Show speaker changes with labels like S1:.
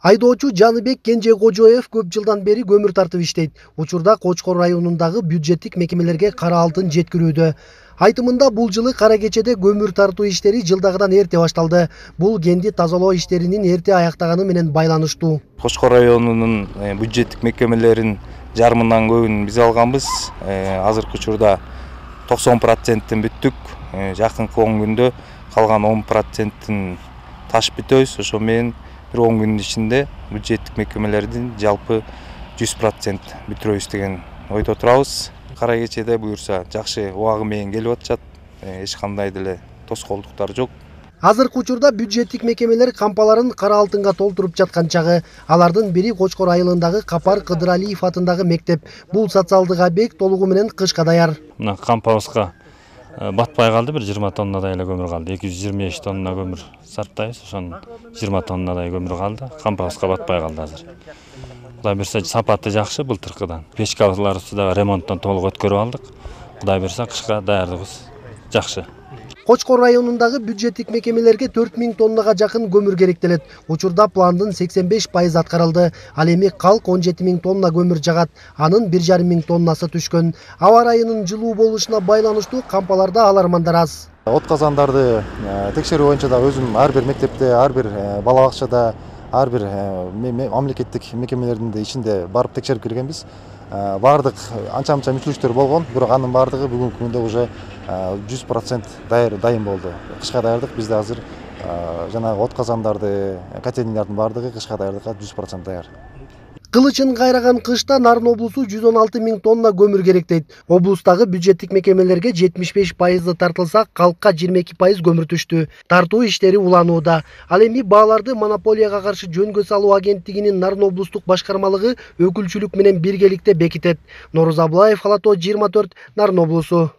S1: Айдоочу Жаныбек Кенжекожоев көп жылдан бери көмүр тартып иштейт. Учурда Кочкор районундагы бюджеттик мекемелерге кара алтын жеткирүүдө. Айтымында бул жылы Кара Кечеде көмүр тартуу иштери жылдагыдан эрте башталды. Бул кенди тазалоо иштеринин эрте аяктаганы менен байланыштуу.
S2: Кочкор районунун бюджеттик мекемелерин жарымынан көбүн биз алганбыз. Азыркы учурда 90%-тен бүттүк. Жакынкы 10 күндө калган 10%-тин ташып бүтөбүз. Ошо менен 10 күнүн ичинде бюджеттик мекемелердин жалпы 100% бүтүрөбүз деген ойдо турабыз. Кара Кечеде буюрса жакшы убагы менен келип атышат. Эч кандай деле тоскоолдуктар жок.
S1: Азыркы учурда бюджеттик мекемелер кампаларын кара алтынга толтуруп жаткан чагы. Алардын бири Кочкор айылындагы Капар Кыдыралиев атындагы мектеп. Бул социалдык объект толугу менен кышка даяр.
S3: Мына кампабызга батпай калды, бир 20 тоннадай эле көмүр калды. 225 тонна көмүр сарптайбыз, ошонун 20 тоннадай көмүр калды. Кампабызга батпай калды азыр. Кудай берсе сапаты жакшы былтыркыдан. Печкаларыбызды да ремонттон толук өткөрүп алдык. Кудай берсе кышка даярдыгыбыз жакшы.
S1: Кочкор районундагы бюджеттик мекемелерге 4000 тоннага жакын көмүр керектелет. Учурда пландын 85% аткарылды. Ал эми калк 17000 тонна көмүр жагат. Анын 1500 тоннасы түшкөн. Аба ырайынын жылуу болушуна байланыштуу кампаларда алармандар аз.
S4: Отказандарды текшерүү боюнча да өзүм ар бир мектепте, ар бир бала бакчада, ар бир мамлекеттик мекемелердин ичинде барып текшерип келгенбиз. Бардык анча-мынча мүчүлүштөр болгон, бирок анын бардыгы бүгүнкү күндө уже 100% дайын болду. Кышка даярдык бизде азыр жанагы отказандарды, котельниялардын бардыгы кышка даярдыкка 100% даяр.
S1: Кылычын кайраган кышта Нарын облусу 116 000 тонна көмүр керектейт. Облустагы бюджеттик мекемелерге 75% тартылса, калкка 22% көмүр түштү. Тартуу иштери уланууда. Ал эми бааларды монополияга каршы жөнгө салуу агенттигинин Нарын облустук башкармалыгы өкүлчүлүк менен биргеликте бекитет. Норuz Аблаев, Алато 24, Нарын облусу.